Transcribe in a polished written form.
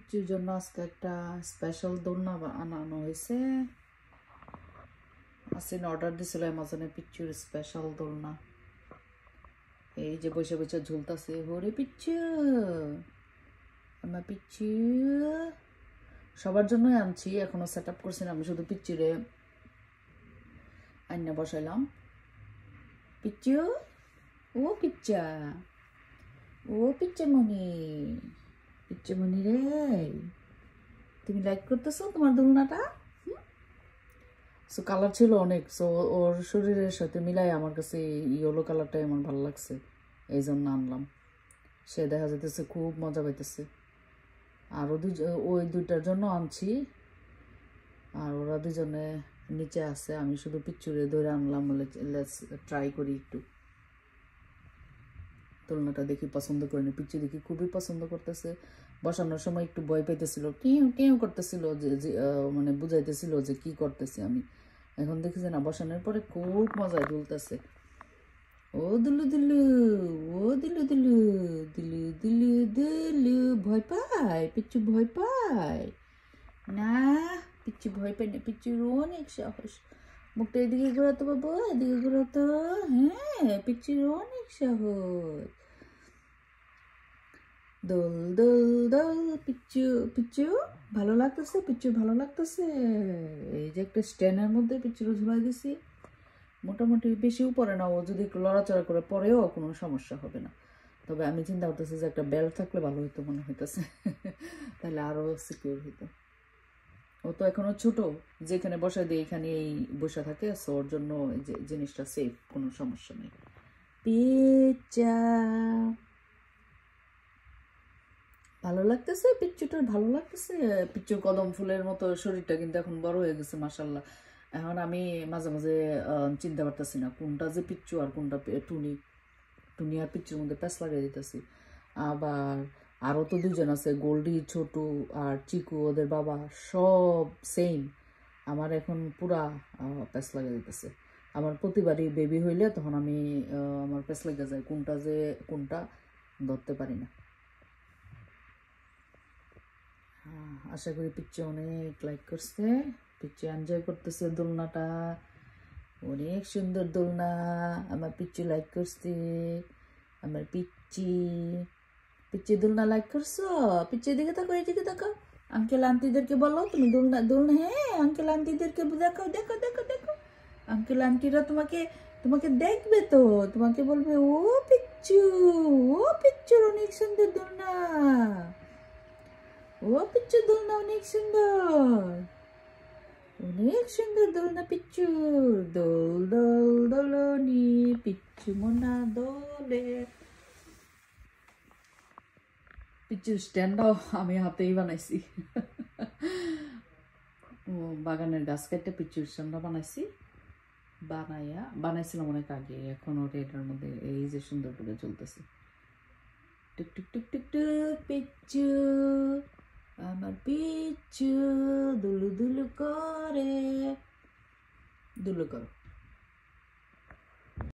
পিচ্চুর জন্য আজকে একটা স্পেশাল দোলনা আনানো হয়েছে। আসিন অর্ডার দিছিল অ্যামাজনে পিচ্চুর স্পেশাল দোলনা। এই যে বসে বসে ঝুলতাছে, হরে পিচ্চু, আমার পিচ্চু। সবার জন্যই আনছি, এখনো সেট আপ করছি না, আমি শুধু পিচ্চুরে আইনা বসাইলাম। পিচ্চু, ও পিচ্চা, ও পিচ্চামণি, পিচ্চামণি রে, তুমি লাইক করতেছো তোমার দোলনাটা? সো কালার ছিল অনেক, সো ওর শরীরের সাথে মিলাই আমার কাছে ইয়েলো কালারটাই আমার ভালো লাগছে, এই জন্য আনলাম। সে দেখা যেতেছে খুব মজা পাইতেছে। আরও ওই দুইটার জন্য আনছি, আর ওরা দুজনে নিচে আছে, আমি শুধু পিচ্চুরে ধরে আনলাম, বলে ট্রাই করি একটু। দোলনাটা দেখি পছন্দ করিনি, পিচ্চু দেখি খুবই পছন্দ করতেছে। বসানোর সময় একটু ভয় পাইতেছিল, টিউ টিউ করতেছিল, যে মানে বুঝাইতেছিল যে কি করতেছি আমি। এখন দেখেছি না, বসানোর পরে খুব মজায় দুলতেছে। ও দুলু দুলু, ও দুলু দুলু, দুলু দুলু দুলু। ভয় পায় পিচ্চু, ভয় পায় না, পিচ্চু ভয় পায় না, পিচ্চুর অনেক সাহস। মুখটা এদিকে ঘোরাতো বাবা, এদিকে ঘোরাতো। হ্যাঁ, পিচ্চুর অনেক সাহস। দোল দোল দোল, পিচ্চু পিচ্চু ভালো লাগতেছে, পিচ্চু ভালো লাগতেছে। এই যে একটা স্ট্যান্ডের মধ্যে পিচ্চুর ঝুলাই দিছি, মোটামুটি বেশি উপরে না, ও যদি একটু লড়াচড়া করে পরেও কোনো সমস্যা হবে না। তবে আমি চিন্তা করতেছি যে একটা বেল্ট থাকলে ভালো হইতো মনে হইতেছে, তাহলে আরও সিকিউর হইতো। ও তো এখনো ছোট, যেখানে বসা দিয়ে এখানে এই বসা থাকে, সো ওর জন্য যে জিনিসটা সেফ, কোনো সমস্যা নেই। পিচ্চা ভালো লাগতেছে, পিচ্চুটার ভালো লাগতেছে। পিচ্চুর কদম ফুলের মতো শরীরটা কিন্তু এখন বড় হয়ে গেছে মাশাল্লাহ। এখন আমি মাঝে মাঝে চিনতে পারতেছি না কোনটা যে পিচ্চু আর কোনটা টুনি। টুনি আর পিচ্চুর মধ্যে প্যাঁচ লাগিয়ে দিতেছি। আবার আরও তো দুজন আছে, গোল্ডি, ছোটু আর চিকু, ওদের বাবা সব সেম। আমার এখন পুরা প্যাঁচ লাগিয়ে দিতেছে। আমার প্রতিবারই বেবি হইলে তখন আমি আমার প্যাঁচ লেগে যায়, কোনটা যে কোনটা ধরতে পারি না। আশা করি পিচ্চু অনেক লাইক করছে, পিচ্চু এনজয় করতেছে দোলনাটা। অনেক সুন্দর দোলনা, আমার পিচ্চু লাইক করছে। আমার পিচ্চি, পিচ্চি দোলনা লাইক করছো? পিচ্চির দিকে তাকো, এই দিকে তাকো। আঙ্কেল আন্টিদেরকে বলো তুমি দোলনা দোলনা, হ্যাঁ আঙ্কেল আন্টিদেরকে দেখো দেখো দেখো দেখো। আঙ্কেল আন্টিরা তোমাকে তোমাকে দেখবে তো, তোমাকে বলবে ও পিচ্চু, ও পিচ্চুর অনেক সুন্দর দোলনা, ও পিচ্চু দোলনা অনেক সুন্দর, অনেক সুন্দর দোলনা পিচ্চুর। দোল দোল দোলনি, পিচ্চু মোনা দোলে। পিচ্চুর স্ট্যান্ডটাও আমি হাতেই বানাইছি। বাগানের গাছ কেটে পিচ্চুর স্ট্যান্ডটা বানাইছি, বানাইছিলাম অনেক আগে, এখন ওটা এটার মধ্যে এই যে সুন্দর করে চলতেছে। টুক টুক টুক টুক টুক, পিচ্চু আমার পিচ্চু দুলু দুলু করে, দুলু করো।